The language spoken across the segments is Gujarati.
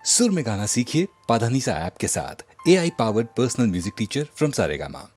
सुर में गाना सीखिए पाधानीसा ऐप के साथ। AI powered personal music teacher from Saregama.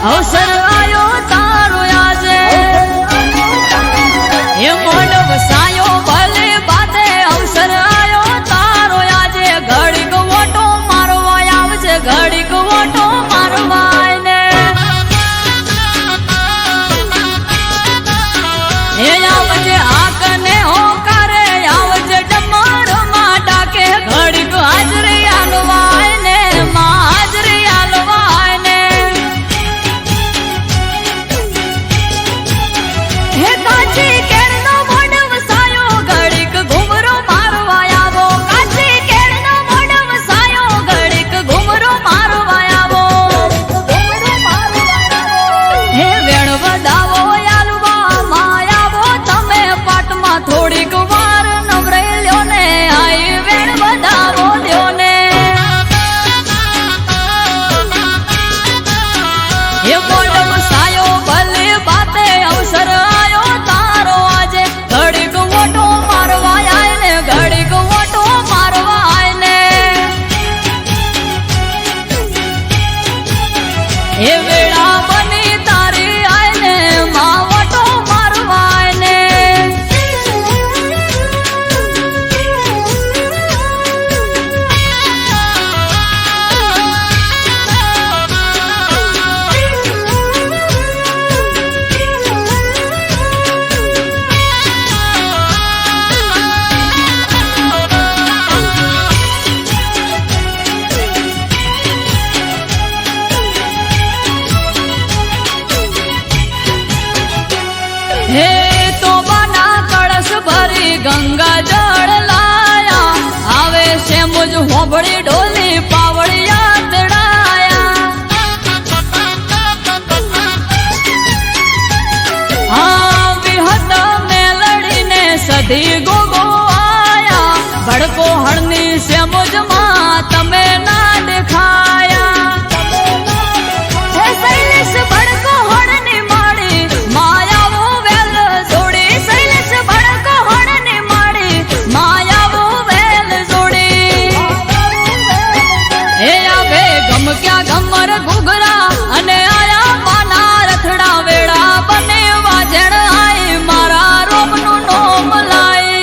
अवसर आयो तारो आजे ये मोडव सायो भले बाते अवसर आयो तारो आजे घड़ी को वोटो मारवा आवजे घड़ी को वोटो मारवा ने ये आवजे आकने हो करे आवजे डमर माटा के घड़ी को हाजरी आलवा ने मां हाजरी आलवा ने हे काची केरनो मोडव सायो घड़ीक घुमरो मारवा आवो काची केरनो मोडव सायो घड़ीक घुमरो मारवा आवो हे वेण वदावो यालवा मायावो तमे पाटमा थोड़ीक वार नवरे ल्यो ने आई वेण वदावो ल्यो ने हे मोडव सायो भले बाते अवसर आयो तारो आजे घड़ी को वोटो मारवा आए ने घड़ी को वोटो मारवा आए ने हे वेड़ा बनी तारी आए ने मां वोटो मारवा आए ने हे तो बना कलश भरी गंगा जल लाया आवे से मुझ होबड़ी ढोली पावड़िया दड़ाया हाँ विहत में लड़ी ने सधी गोगो आया भड़को हरनी से मुझ माँ तमे ना दिखाया हे शैलेश भड़को हरनी माड़ी माया वो वेल जोड़ी शैलेश भड़को हरनी माड़ी माया वो वेल जोड़ी हे आवे गम क्या गमर घुघरा अने आया माना रथड़ा वेड़ा बने वाजण आई मारा रोमनु नोम लाई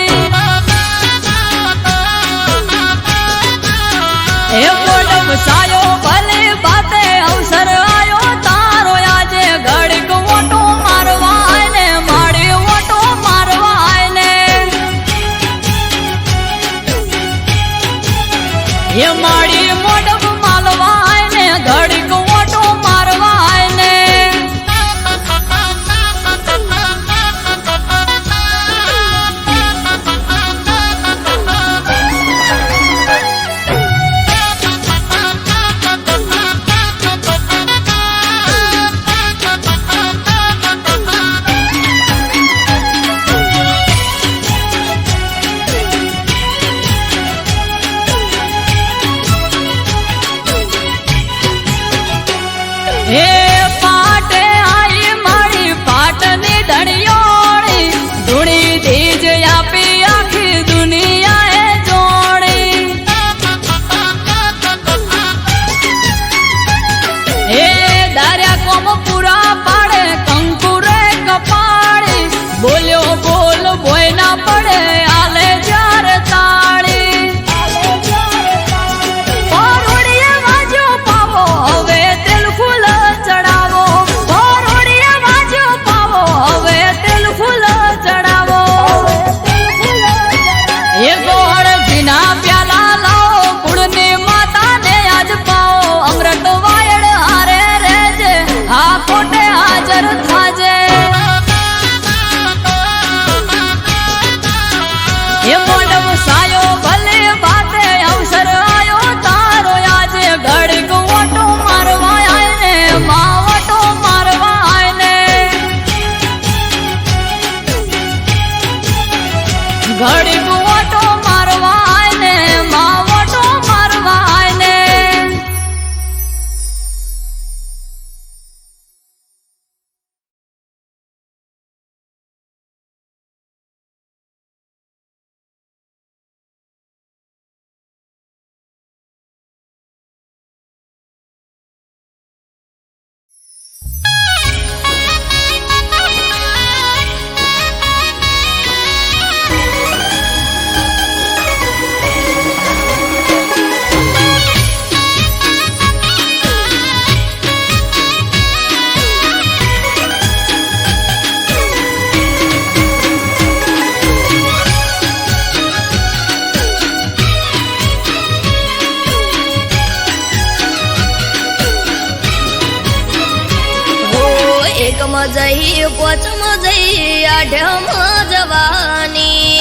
જઈ પોચમાં જઈ આઠમ જવાની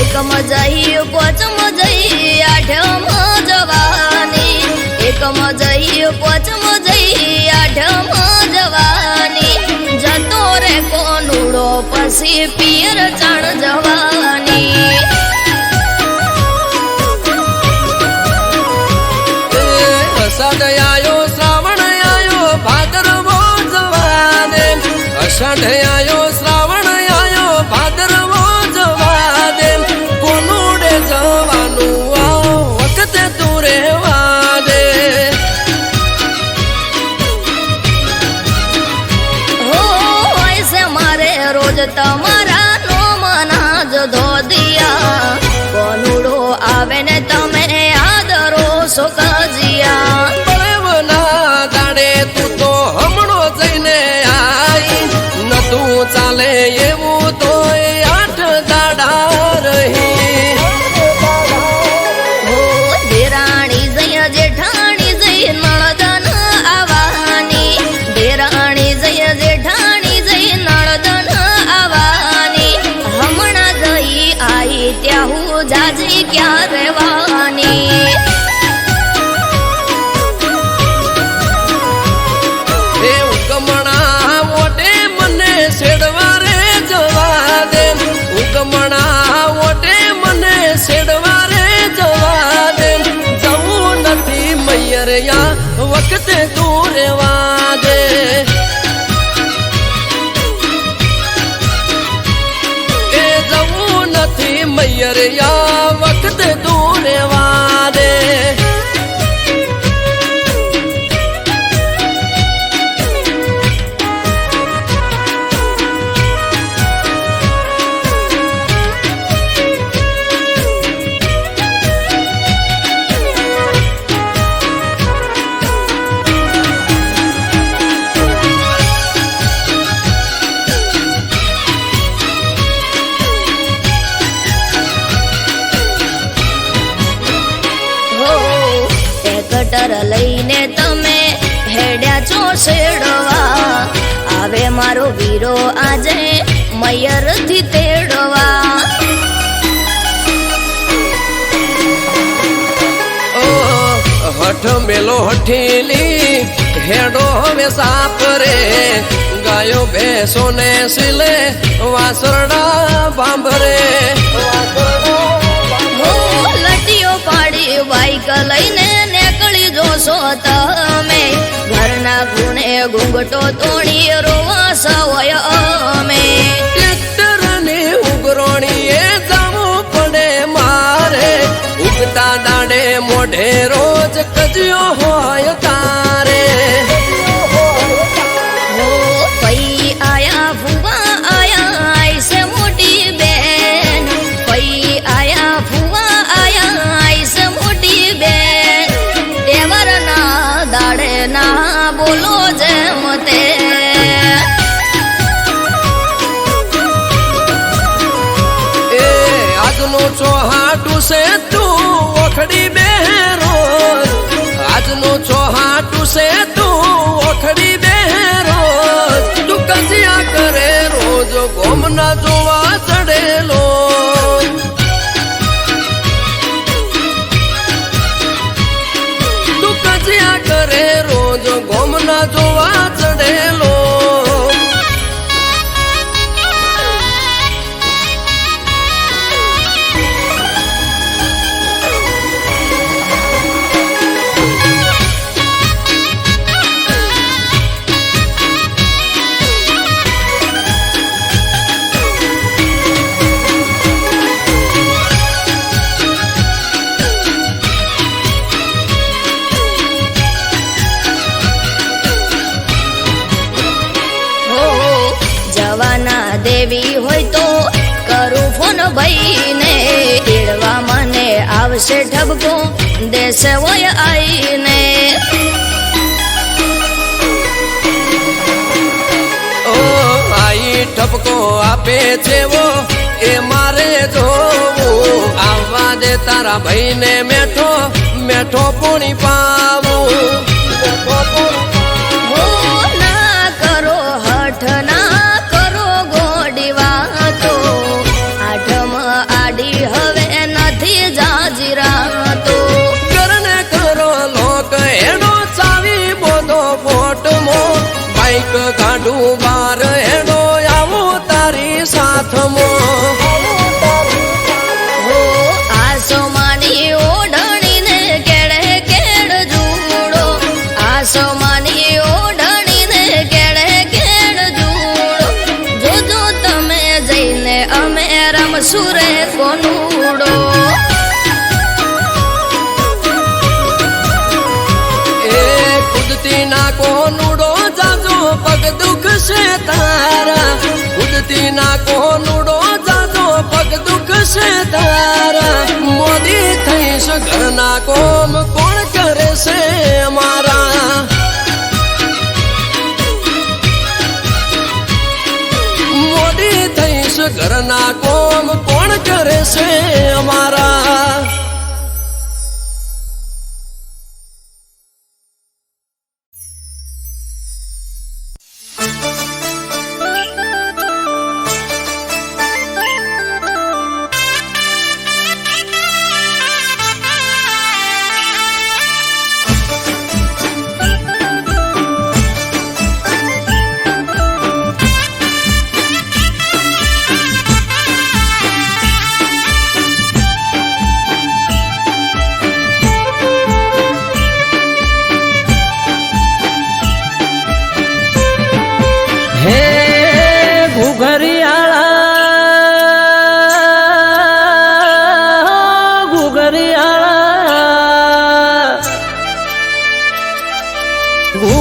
એકમાં જઈ પોચમાં જઈ આઠમ જવાની એકમાં જઈ પોચમાં જઈ આઠમ જવાની જતો રે કોનુડો પછી પિયર ચણ જવાની અષાઢ આયો શ્રાવણ આયો ભાદરવો જવાને અષાઢ આયો શ્રાવણ આયો ભાદરવો જવાને કોનુડે જવાનું આ વખતે તું રેવા દે હો હોય છે મારે રોજ તમારા નો મના જ ધોદિયા કોનુડો આવે ને તમે આદરો સુખજિયા બળવના દાડે તું તો હમણો જઈને આઈ નતું ચાલે એવું તો 8 દાડા રહી હો દેરાણી જય જેઠાણી જય નળદન આવવાની દેરાણી જય જેઠાણી જય નળદન આવવાની હમણાં જઈ આઈ ત્યાં હું જાજી ક્યાં રહેવાની એ ઉગમણા ઓટે મને છેડવા રે જવા દે ઉગમણા ઓટે મને છેડવા રે જવા દે જવું નથી મૈયરિયા વખતે તું રેવા દે એ જવું નથી મૈયરિયા વખતે તું રેવા દે કટર લઈને તમે હેડ્યા છો શેડવા આવે મારો વીરો આજે મયર થી તેડવા હઠ મેલો હઠીલી હેડો હવે સાપ રે ગાયો ભેંસો ને સિલે વાસરડા બાંભરે હો લટીઓ પાડી બાઈક લઈને નીકળી જોશો તમે ઘરના ગુણે ઘૂંઘટો તોડી રોવા સવય અમે ટ્રેક્ટર ને ઉગરોણીએ જવું પડે મારે ઉગતા દાડે મોઢે રોજ કજ્યો હોય તારે હો પઈ આયા ફુવા આયા આઈસે મોટી બેન પઈ આયા ફુવા આયા આઈસે મોટી બેન તેવર ના દાડે ના બોલો જેમ તે એ આજનો ચોહાટું છે તું ઓખડી બેરો આજનો ચોહાટું છે તું ઓખડી બેરો તું કજિયા કરે રોજ ગોમના જોવા ચડેલો તું કજિયા કરે રોજ ગોમના જોવા ચડેલો દેવી હોય તો કરું ફોન ભાઈને તેડવા મને આવશે ઠબકો દેશે હોય આઈને ઓ આઈ ઠપકો આપે છે વો એ મારે જોવું આવવા દે તારા ભાઈને મેઠો મેઠો પોણી પાવું લાડુ બાર હેડો આવું તારી સાથમાં આસમાની ઓઢણીને કેડે કેડ જુડો આસમાની ઓઢણીને કેડે કેડ જુડો જોજો તમે જઈને અમે રમશું રે કોનુડો એ કુદતી ના કોનુડો જાજો પગ દુખશે તારા કુદતી ના કોનુડો જાજો પગ દુખશે તારા મોદી થઈશ ઘરના કોમ કોણ કરે છે અમારા મોદી થઈશ ઘરના કોમ કોણ કરે છે અમારા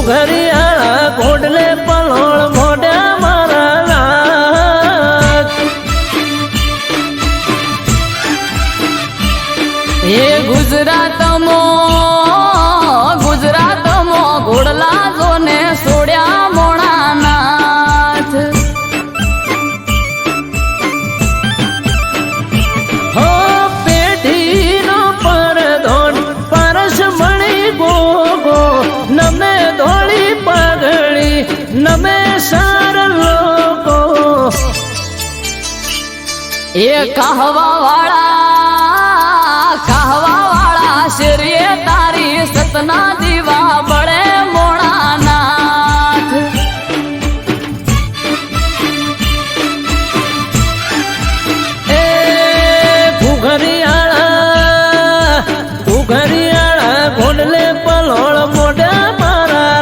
ઘરિયાળા ઘોડલે પલોળ મોઢા મારા એ ગુજરાતમાં ઘોડલા જોને સોડ્યા મોણાનાથ હો પેઢીનો પરધોન પરસ મણી ગોગો નમે ધોળી પગડી નમે સાર લોકો એ કહવા વાળા શેરીએ તારી સતના દીવા બળે મોણાનાથ એ ઘુઘરિયાળા ઘોડલે પલોળ મોઢા મારા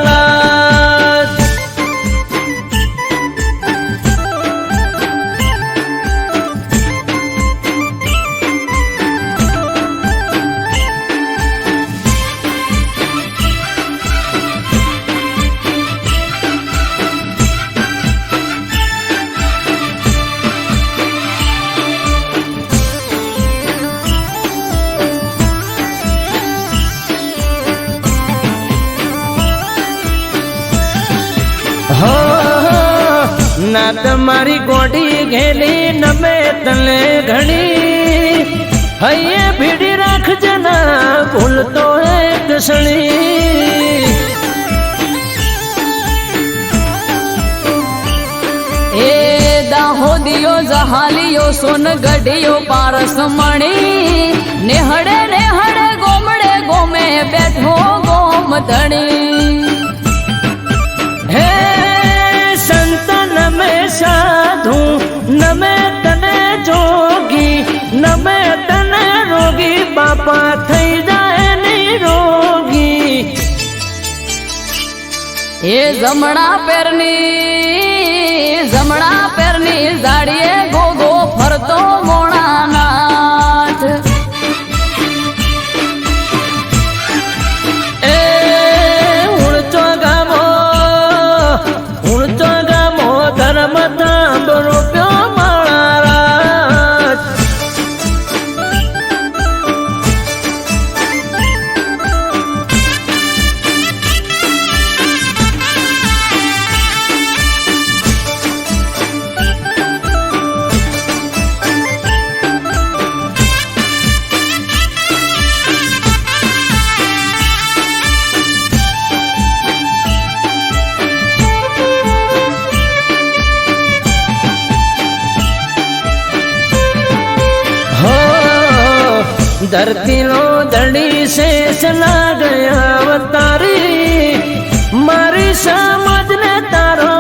ના તમારી ગોડી ઘેલી નમે તને ઘણી હૈયે ભીડી રાખજે ના ભૂલતો એક ક્ષણી એ દાહોદિયો જહાલિયો સોનગઢિયો પારસ મણી નેહડે ગોમડે ગોમે બેઠો ગોમ ધણી હે સંત નમે સાધુ નમે તને જોગી નમે તને રોગી બાપા થઈ જાય નિરોગી એ જમણા પેરની જાડીએ ગોગો ફરતો મોણાનાથ એ ઉણચો ગામો ધર્મ તાંબો રૂપ્યો મારા धरती लो दड़ी से चला गया अवतारी मारी समझ ने तारो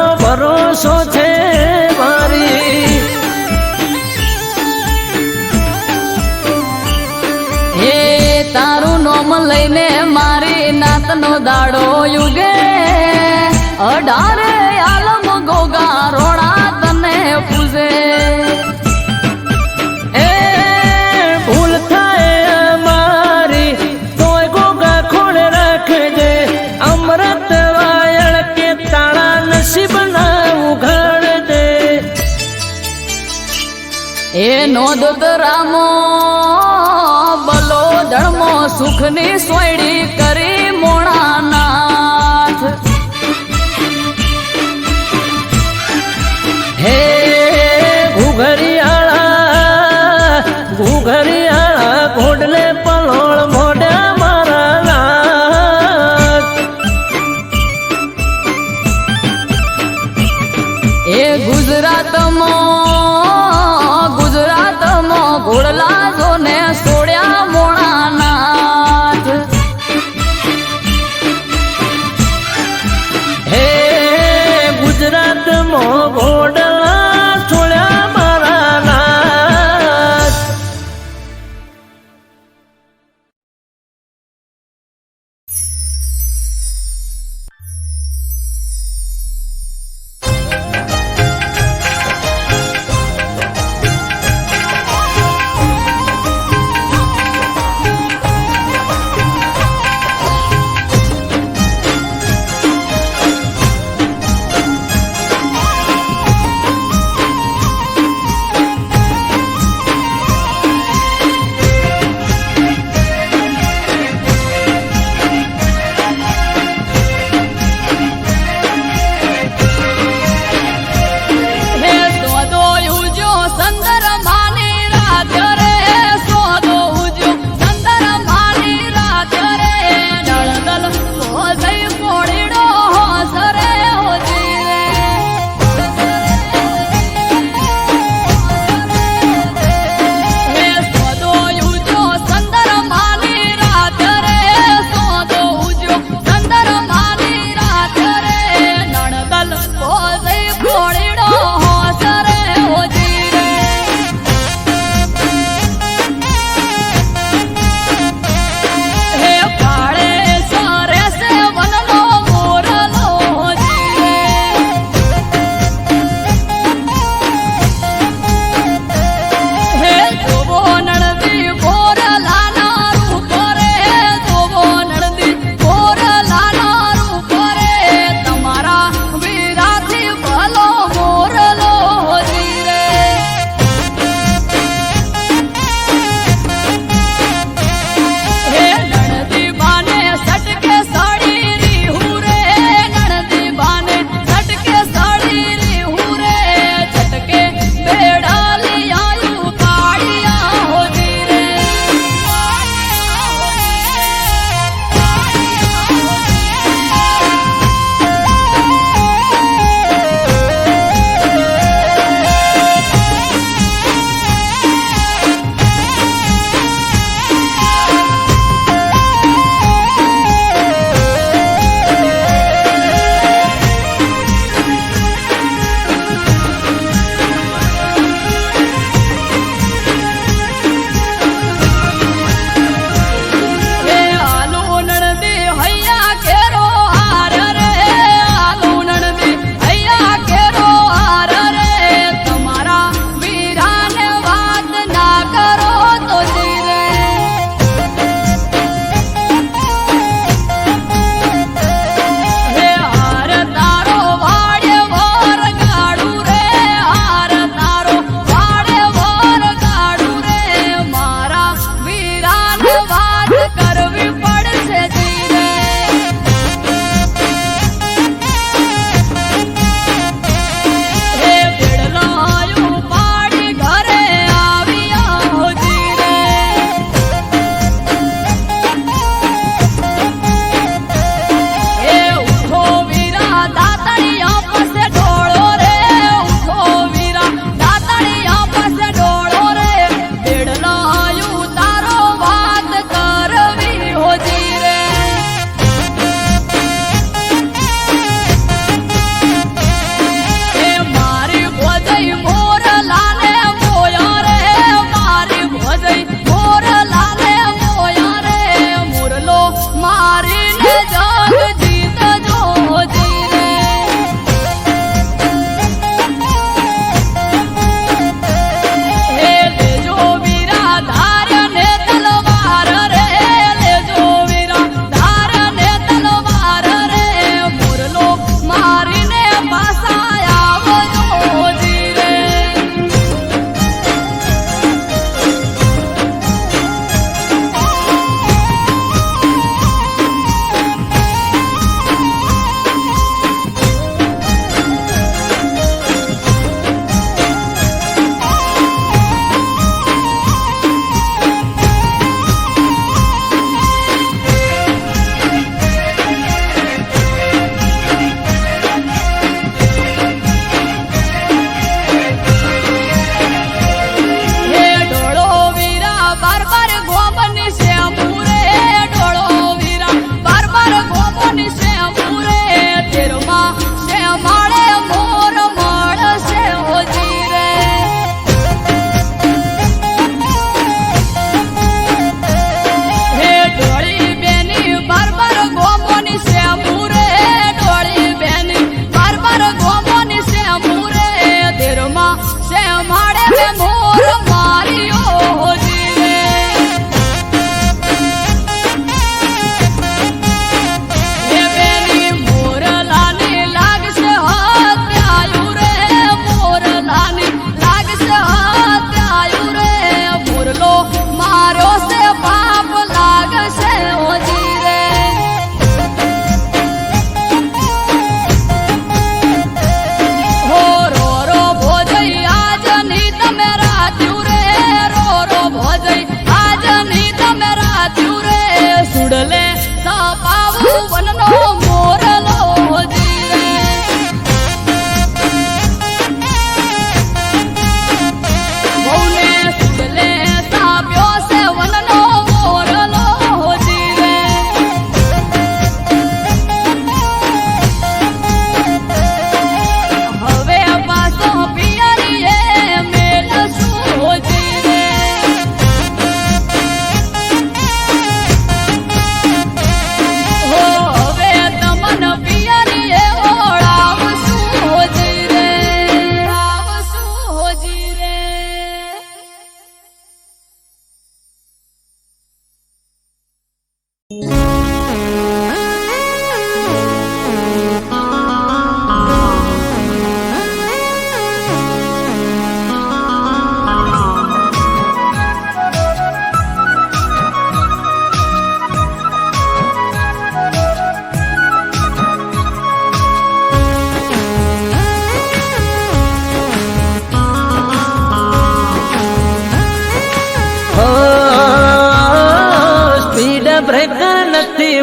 દાડો યુગે 18 આલમ ગોગા રોડા તને પૂજે એ ભૂલ થાય અમારી તોય ગોગા ખોળ રાખજે અમૃત વાયળ કે તાળા નસીબ ના ઉઘાડજે એ નોંધ રામો બલો ધર્મો સુખની સોયડી કરી મોણાનાથ હે ઘુઘરિયાળા ઘોડલે પલોળ મોઢા મારા નાથ એ ગુજરાતમાં ઘોડલા જોને સોડ્યા મોણાનાથ હે ગુજરાતમાં ઘોડલા છોડ્યા મારા નાથ મારીને પાછા આવજો જીરે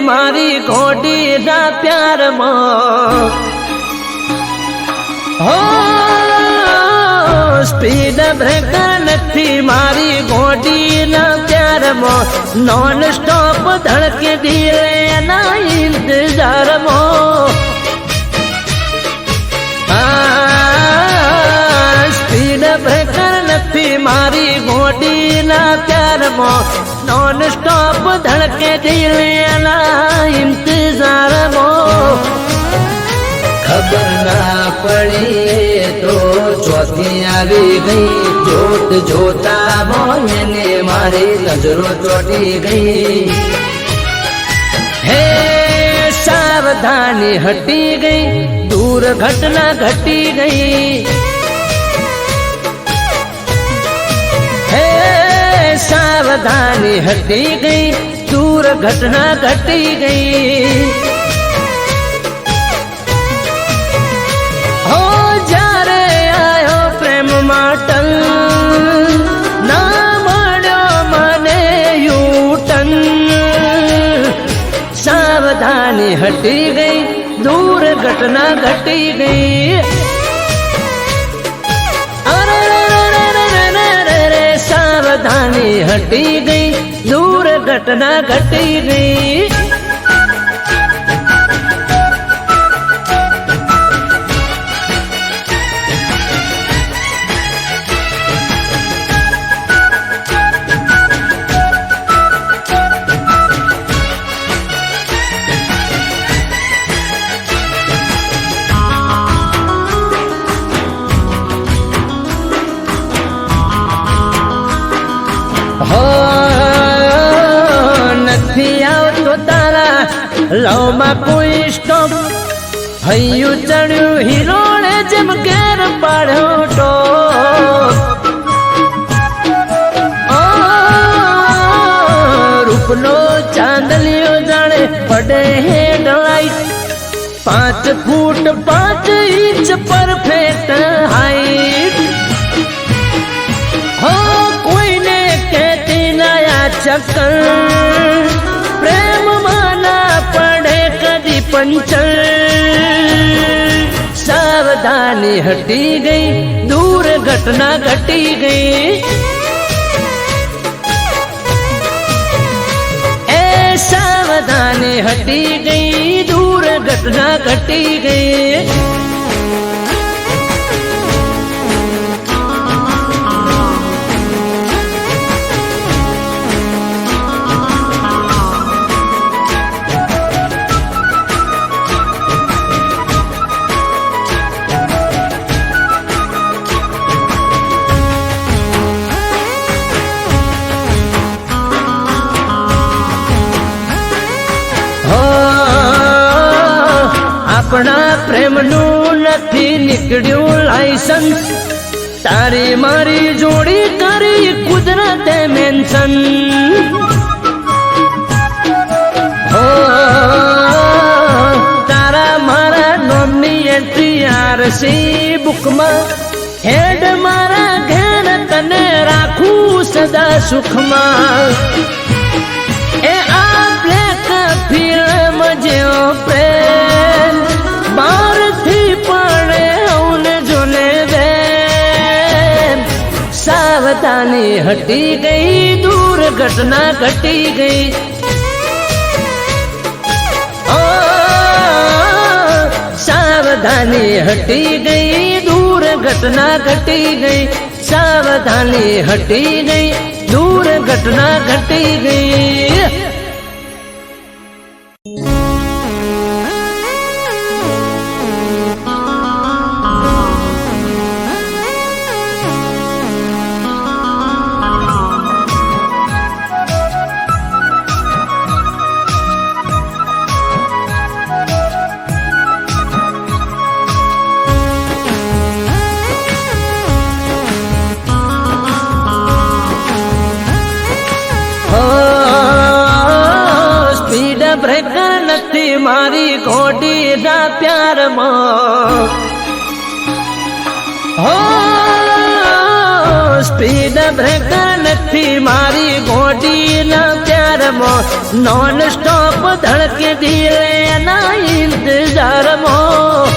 મારી ઘોડી ના પ્યારમાં હો સ્પીડ બ્રેકર નથી મારી ઘોડી ના પ્યારમાં નોન સ્ટોપ ધડકે દિલે ના ઇંતજારમાં સ્પીડ બ્રેકર નથી મારી ઘોડી ના પ્યારમાં નોન સ્ટોપ ધડકે દિલે ના ઇંતજારમાં ખબર ના પડી તો ચોથી આવી ગઈ જોત જોતા મોને મારી નજરો ચોટી ગઈ હે સાવધાની હટી ગઈ દૂર ઘટના ઘટી ગઈ હે સાવધાની હટી ગઈ દૂર ઘટના ઘટી ગઈ હો જ્યારે આયો પ્રેમ માટલ ના મળ્યો મને યુટન સાવધાની હટી ગઈ દૂર ઘટના ઘટી ગઈ સાવધાની હટી ગઈ દૂર ઘટના ઘટી ગઈ નથી આવતો તારા લવમાં કોઈ સ્ટોપ હૈયું ચડ્યું હિરોળે જેમ ઘેર પાડ્યો ટો રૂપનો ચાંદલિયો જાણે પડે હેડલાઇટ 5 ફૂટ 5 ઇંચ પરફેક્ટ હાઈટ હો કોઈને કહેતી નયા ચક્કર પ્રેમમાં ના પડે કદી પંચર સાવધાની હટી ગઈ દૂર ઘટના ઘટી ગઈ એ સાવધાની હટી ગઈ દૂર ઘટના ઘટી ગઈ આપણા પ્રેમનું નથી નીકળ્યું લાયસન્સ તારી મારી જોડી કરી કુદરતે મેન્શન હો તારા મારા નોમની એન્ટ્રી આરસી બુકમાં હેડ મારા ઘેર તને રાખું સદા સુખમાં એ આ બ્લેક ફિલ્મ જેવો પ્રેમ બારથી પડે હવને જોને બેન સાવધાની હટી ગઈ દૂર ઘટના ઘટી ગઈ સાવધાની હટી ગઈ દૂર ઘટના ઘટી ગઈ સાવધાની હટી ગઈ દૂર ઘટના ઘટી ગઈ બ્રેકર નથી મારી ઘોડીના પ્યારમાં હો સ્પીડ બ્રેકર નથી મારી ઘોડીના પ્યારમાં નોન સ્ટોપ ધડકે દિલેના ઇંતજારમાં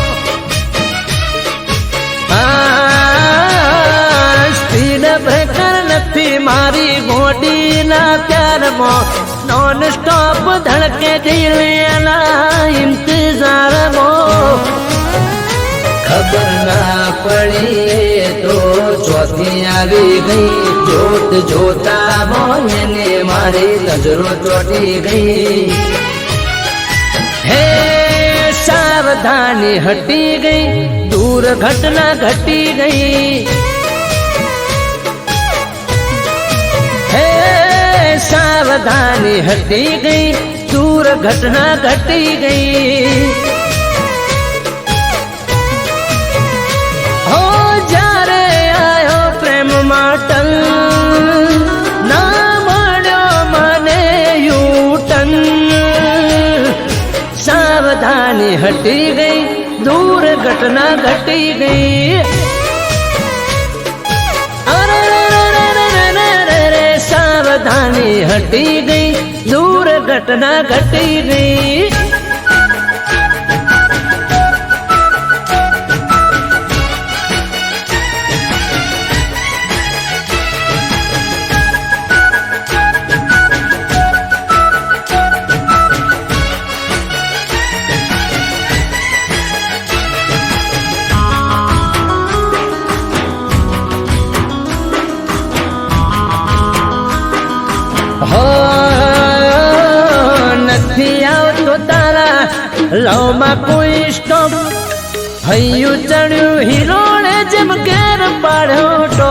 સ્પીડ બ્રેકર નથી મારી ઘોડીના પ્યારમાં નોન સ્ટોપ ધડકે દિલના ઇંતજારમાં ખબર ના પડી તો ચોથી આવી ગઈ જોત જોતા મોને મારી નજરો ચોટી ગઈ હે સાવધાની હટી ગઈ દૂર ઘટના ઘટી ગઈ સાવધાની હટી ગઈ દૂર ઘટના ઘટી ગઈ હો જ્યારે આયો પ્રેમ માટલ ના મળ્યો મને યુટન સાવધાની હટી ગઈ દૂર ઘટના ઘટી ગઈ સાવધાની હટી ગઈ દૂર ઘટના ઘટી ગઈ નથી આવતો તારા લવમાં કોઈ સ્ટોપ હૈયું ચડ્યું હિરોળે જેમ ઘેર પાડ્યો ટો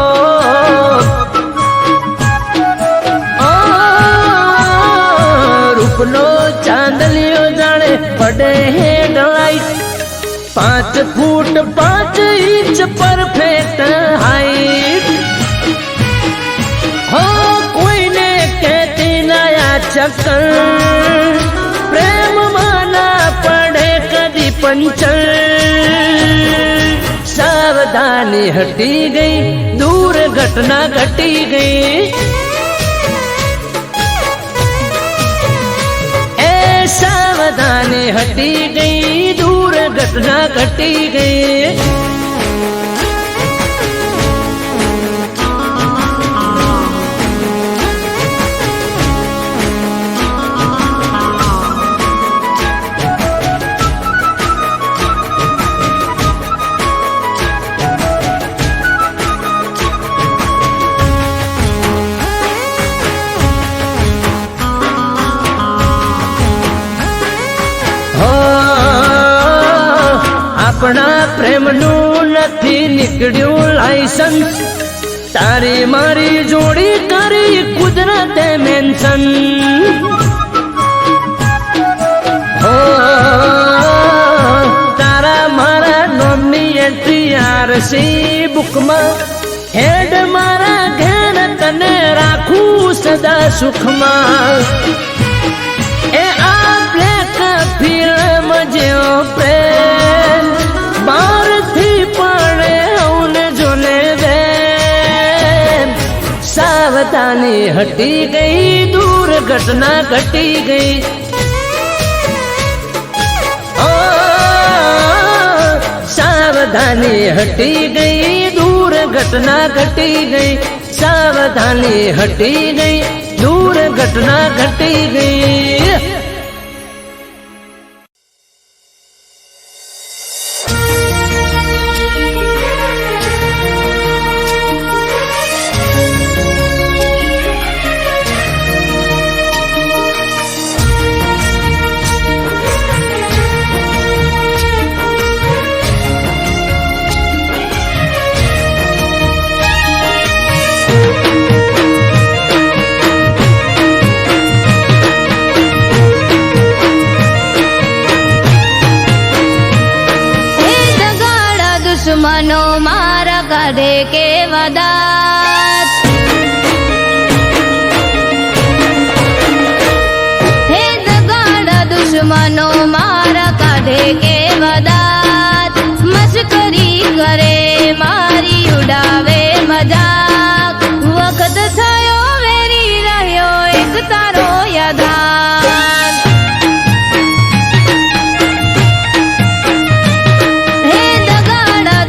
રૂપનો ચાંદલિયો જાણે પડે હેડલાઇટ 5 ફૂટ 5 ઇંચ પરફેક્ટ હાઈટ હો કોઈને કહેતી નયા ચક્કર પ્રેમમાં ના પડે કદી પંચર સાવધાની હટી ગઈ દૂર ઘટના ઘટી ગઈ એ સાવધાની હટી ગઈ દૂર ઘટના ઘટી ગઈ આપણા પ્રેમનું નથી નીકળ્યું લાયસન્સ તારી મારી જોડી કરી કુદરતે મેન્શન હો તારા મારા નોમની એન્ટ્રી આરસી બુકમાં હેડ મારા ઘેર તને રાખું સદા સુખમાં એ આ બ્લેક ફિલ્મ જેવો પ્રેમ બારથી પડે ઉને જોને દે સાવધાની હટી ગઈ દૂર ઘટના ઘટી ગઈ ઓ સાવધાની હટી ગઈ દૂર ઘટના ઘટી ગઈ સાવધાની હટી ગઈ દૂર ઘટના ઘટી ગઈ દુશ્મનો મારા કાઢે કે વદાત હે દગાડા દુશ્મનો મારા કાઢે કે વદાત મસ્કરી કરે મારી ઉડાવે મજાક વખત થયો વેરી રહ્યો એક તારો યાદાત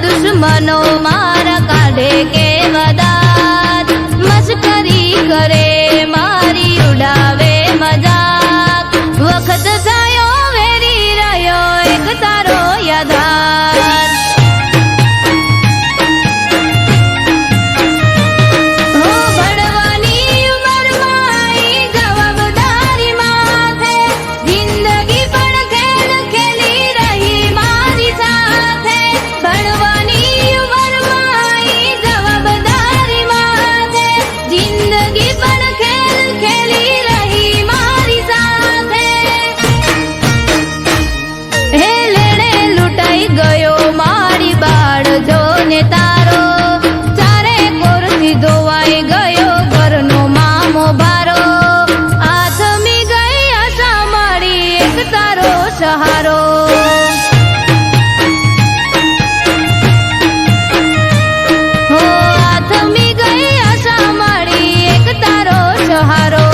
દુશ્મનો મારા કાઢે કે વદાત મસ્કરી કરે મારી ઉડાવે મજાક વખત થયો વેરી રહ્યો એક તારો યાદાર હો ભણવાની ઉંમરમાં જવાબદારી માથે જિંદગી પણ ખેલ ખેલી રહી મારી સાથે ભણવાની જવાબદારી માથે જિંદગી પણ ખેલ ખેલી રહી મારી સાથે હે લેણે લૂંટાઈ ગયો મારી બાળ જોને તારો ચારે કોરથી ધોવાઈ ગયો ઘરનો મામો ભારો આથમી ગઈ આશા મારી એક તારો સહારો સહારો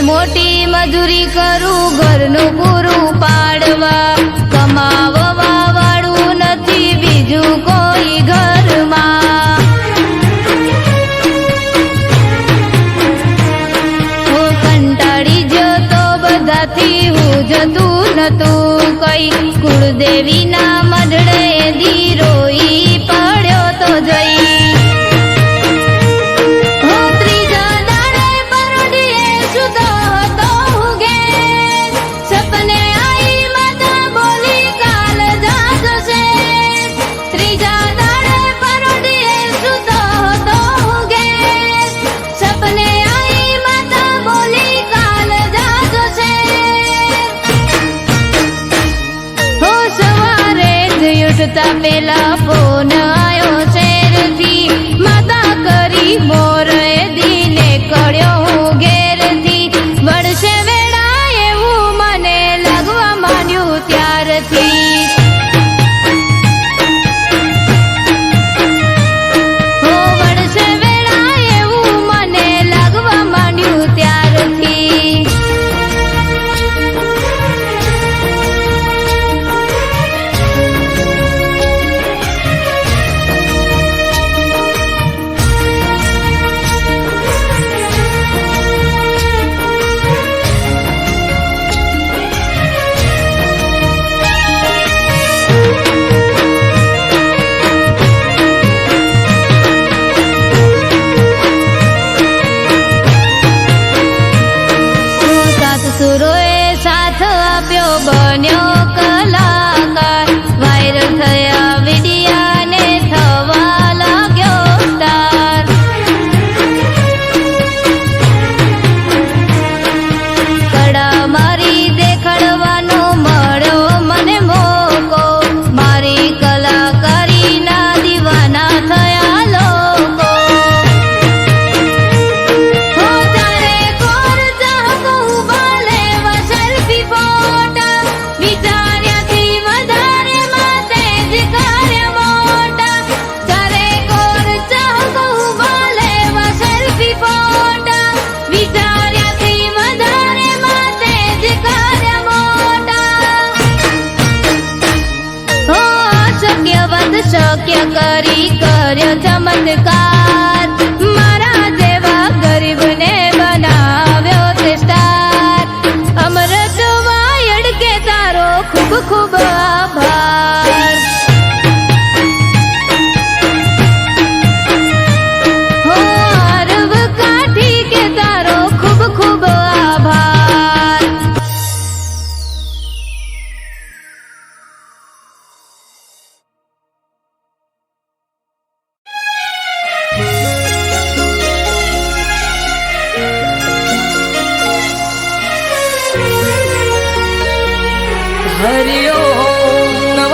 મોટી મજૂરી કરું ઘરનું પૂરું પાડવા કમાવવા વાળું નથી બીજું કોઈ ઘરમાં હું કંટાળી જતો બધાથી હું જતું નતું કઈ કુળદેવી બેસતા પેલા ફોન આયો શેરથી માતા કરી મોર એ દીને કળ્યો હું ઘેરથી વળશે વેળા એવું મને લાગવા માંડ્યું ત્યારથી હો વળશે વેળા એવું મને લાગવા માંડ્યું ત્યારથી સુરોએ સાથ આપ્યો બન્યો કલાકાર વાયરલ થયા વિડિયાને થવા લાગ્યો સ્ટાર કડા મારી દેખાડવાનો મળ્યો મને મોકો મારી કલાકારીના દીવાના થયા લોકો હો તારે કોર ચાહકો ઉભાલે સેલ્ફી ફોટા વિચાર્યાથી વધારે માતે જ કાર્ય મોટા તારે કોર ચાહકો ઉભાલે સેલ્ફી ફોટા વિચાર્યાથી વધારે માતે જ કાર્ય મોટા હો શક્ય વાત શક્ય કરી કર્યો ચમત્કાર મારા જેવા ગરીબને બનાવ્યો તે સ્ટાર અમૃત વાયડ કે તારો ખૂબ ખૂબ આભાર હો અરબ કાઠી કે તારો ખૂબ ખૂબ આભાર હરિ ઓમ નમઃ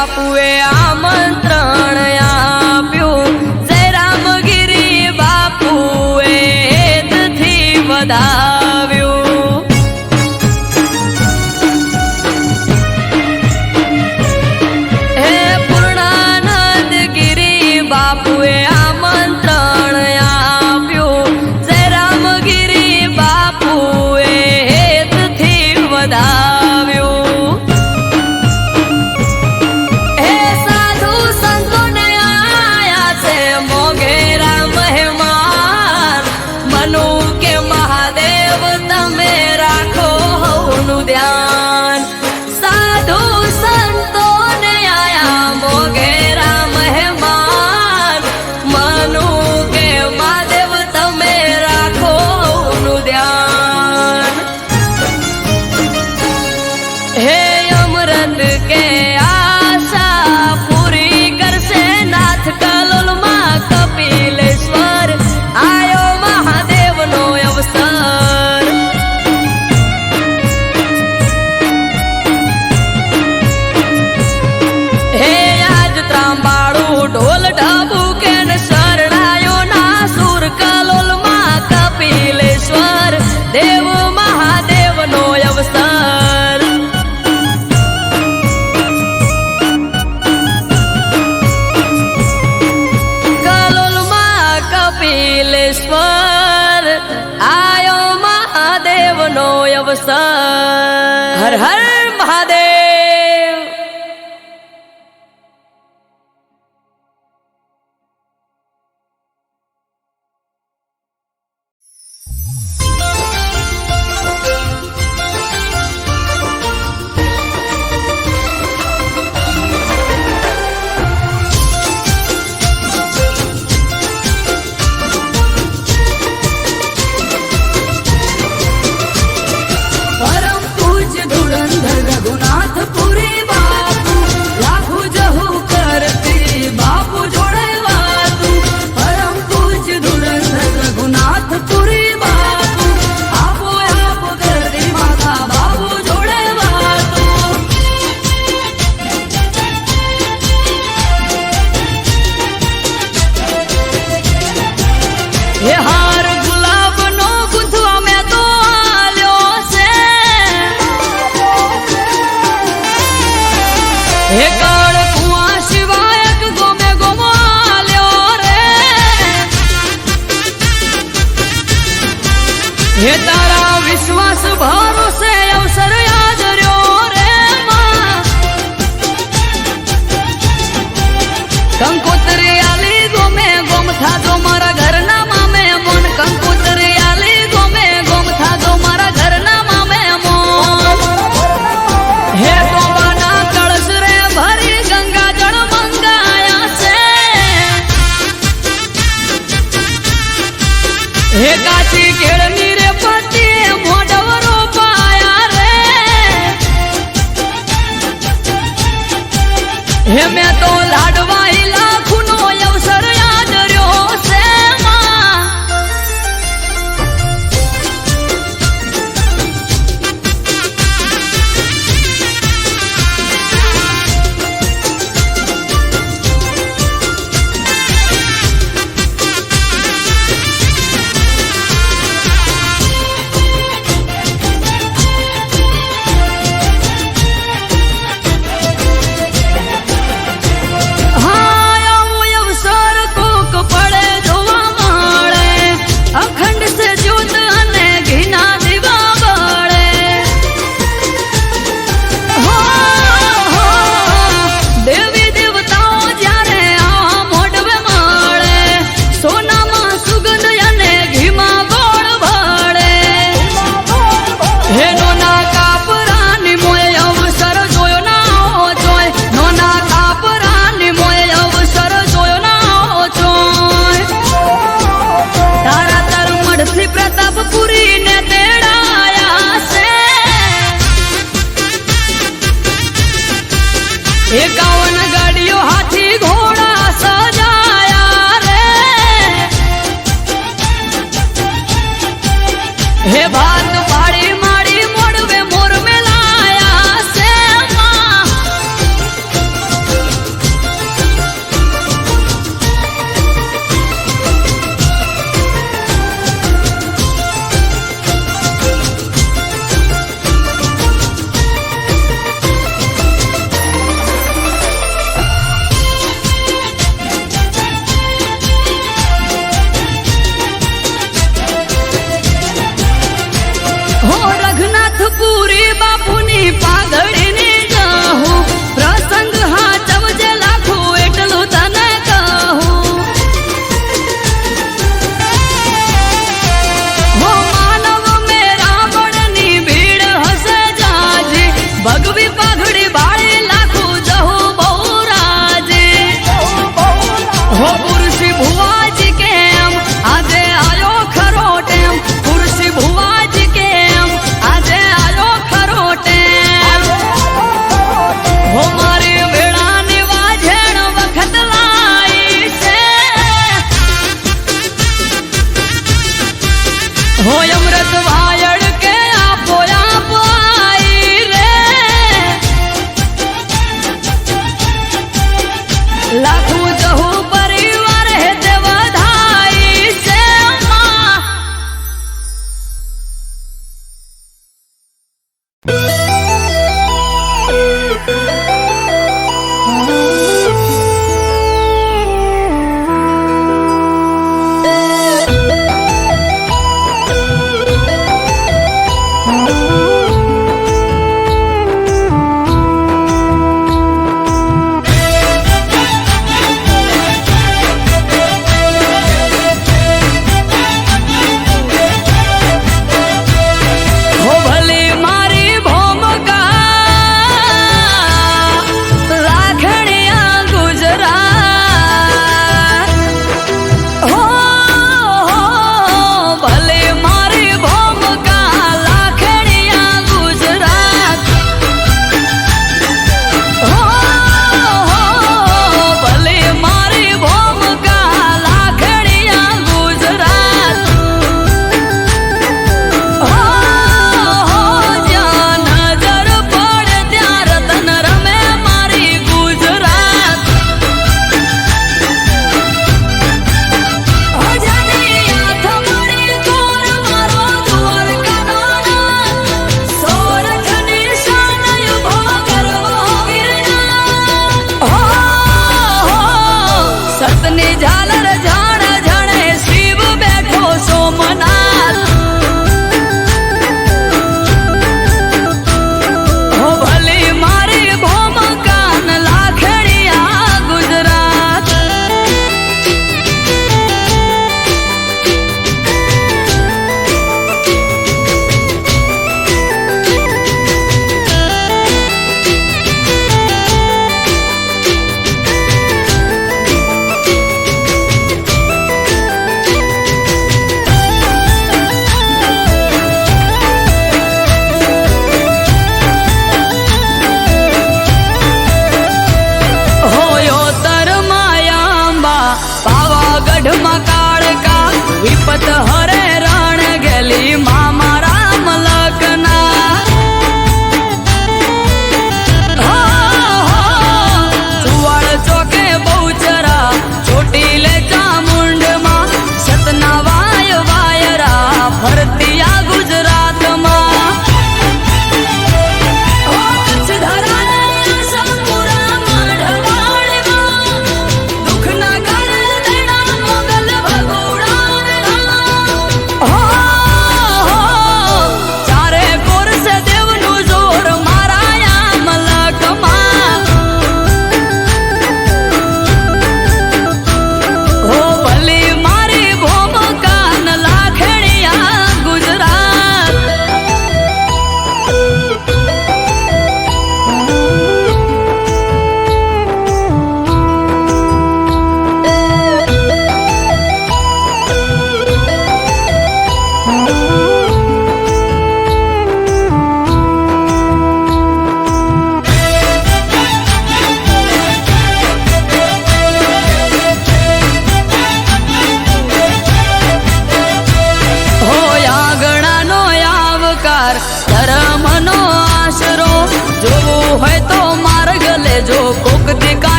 બાપુએ આમંત્રણ આપ્યું, જય રામગીરી બાપુએ હેતથી વધાવ્યું. હે પૂર્ણાનંદ ગિરી બાપુએ આમંત્રણ આપ્યું, જય રામગીરી બાપુએ હેતથી વધાવ્યું. હે સાધુ સંતોને આયા છે મોઘેરા મહેમાન, મનુ કે મહાદેવ તમે રાખો હવનું ધ્યાન. સાધુ સંતોને આયા મોઘેરા મહેમાન, મનુ કે મહાદેવ તમે રાખો હવનું ધ્યાન. હે અમૃત કે આશા પૂરી કરશે નાથ કલોલમાં કપિલેશ્વર, આયો મહાદેવનો અવસર. હે આજ ત્રાંબાળું ઢોલ ઢબુકે ને શરણાયો ના સુર કલોલમાં કપિલેશ્વર, દેવ મહાદેવનો અવસર. કલોલમાં કપિલેશ્વર, આયો મહાદેવનો અવસર. હર હર મહાદેવ. પરમ પૂજ્ય ધુરંધર રઘુનાથ પુરી બાપુ, લાખો જહુ કરતી બાપુ જોડે વાતું. પરમ પૂજ્ય ધુરંધર રઘુનાથ પુરી બાપુ, આપો આપ કરતી માતા બાપુ જોડે વાતું. હે હાર ગુલાબનો ગુંથવા મેં તો આલ્યો છે, હે કાળ કુવા શિવાયક ગોમે ગોમાલ્યો રે. હે તારા વિશ્વાસ ભરોસે અવસર યાદ રહ્યો રે માં. કંકોત્રી આલી ગોમે ગોમ થાજો મારા ઘરના મામે મોન. કંકોત્રી આલી ગોમે ગોમ થાજો મારા ઘરના મામે મોન. હે ટોબાના કળશ રે ભરી ગંગા જળ મંગાયા છે, હે કાચી કેળની રે પતિએ મોઢવરો પાયા રે. હે મેં તો લાડવાઈ લાખુનો અવસર યાદ રહ્યો છે માં. एकावन गाड़ियों हाथी घोड़ा सजाया रे। हे भात पाड़ी माड़ी मोड़वे मोर में लाया से माँ।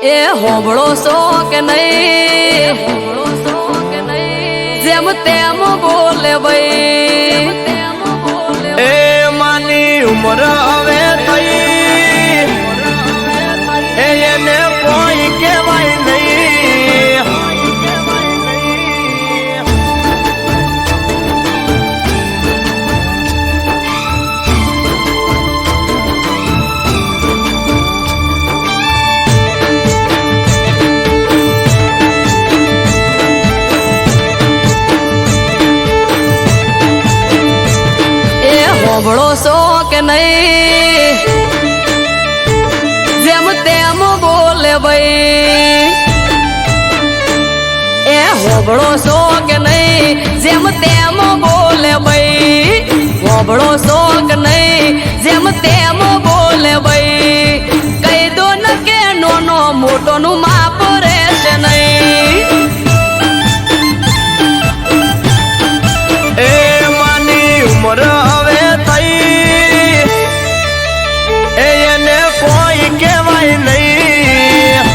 એ હોબળો સો કે નહીં જેમ તેમ બોલે ભાઈ એ માની ઉમર હવે થઈ એને કોઈ કહેવાય નહીં હોબળો સો કે નહીં જેમ તેમ બોલે ભાઈ એ હોબળો સો કે નહીં જેમ તેમ બોલે ભાઈ હોબળો સો કે નહીં જેમ તેમ બોલે ભાઈ કહી દો ન કે નોનો મોટો નું માપ રહેશે નહીં એ માની ઉમર હવે થઈ એને કોઈ કહેવાય નહીં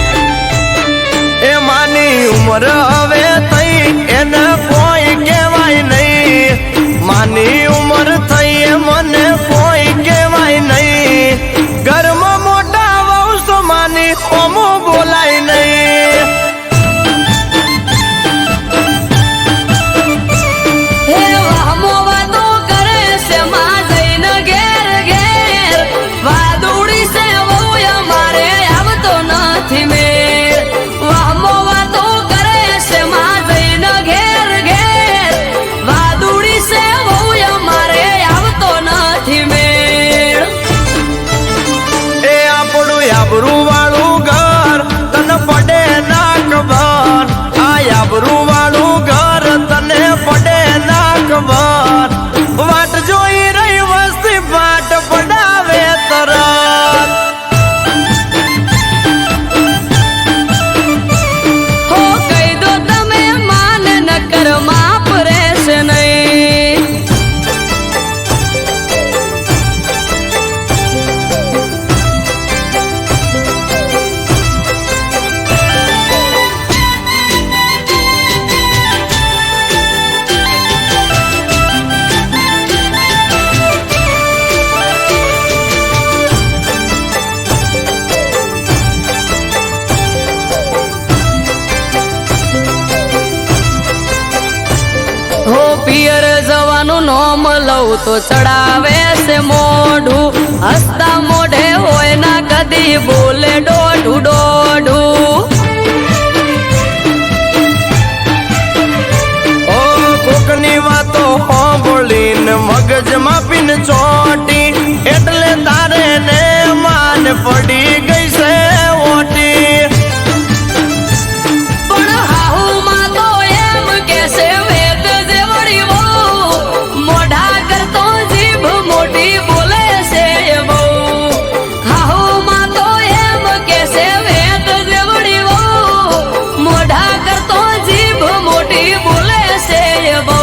એ માની ઉમર હવે થઈ એને કોઈ કહેવાય નહીં માની ઉમર થઈ એ મને કોઈ કહેવાય નહીં ઘરમાં મોટા વંશ માની ઓમો બોલાય નહીં હે વાહમો વાતો કરે છે માં જઈને ઘેર ઘેર વાદુડી છે વહુ અમારે આવતો નથી મેર વાહમો વાતો કરે છે માં જઈને ઘેર ઘેર વાદુડી છે વહુ અમારે આવતો નથી મેર એ આપણું આબરૂ વાળું ઘર તને પડે ના ખબર આ આબરૂ વાળું ઘર તને પડે ના ખબર વાટ જોઈ રહી વસ્તી વાટ પડાવે તરત હો કહી દો તમે માન ન કર માપ રહેશે નહીં હો પિયર જવાનું નોમ લઉં તો ચડાવે છે મોઢું હસતા મોઢે હોય ના કદી બોલે દોઢું દોઢું ઓ કોકની વાતો સાંભળીને મગજમાં પીન ચોટી એટલે તારે ને માન પડી ગઈ છે ઓટી પણ હાહુમાં તો એમ કે છે વેદ જેવડી વહુ મોઢા કરતો જીભ મોટી બોલે છે બહુ હાહુમાં તો એમ કે છે વેદ જેવડી વહુ મોઢા કરતો જીભ મોટી બોલે છે બહુ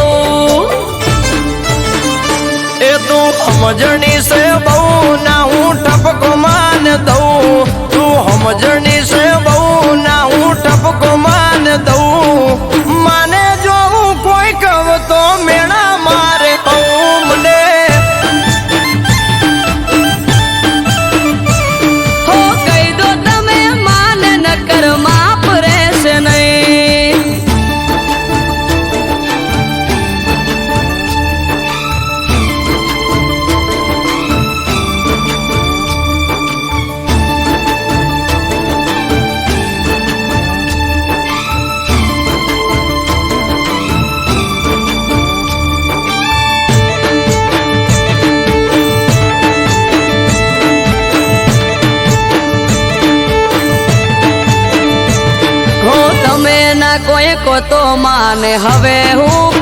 એ તું સમજણી છે બહુ ના હું ટપકો માન દઉં તું સમજણી છે બહુ ના હું ટપકો માન દઉં માને જો હું કોઈ કહું તો મેણા મારે મને હો કહી દો તમે માન ન કર માપ રહેશે નહીં હો તમે ના કોઈ કો તો માને હવે હું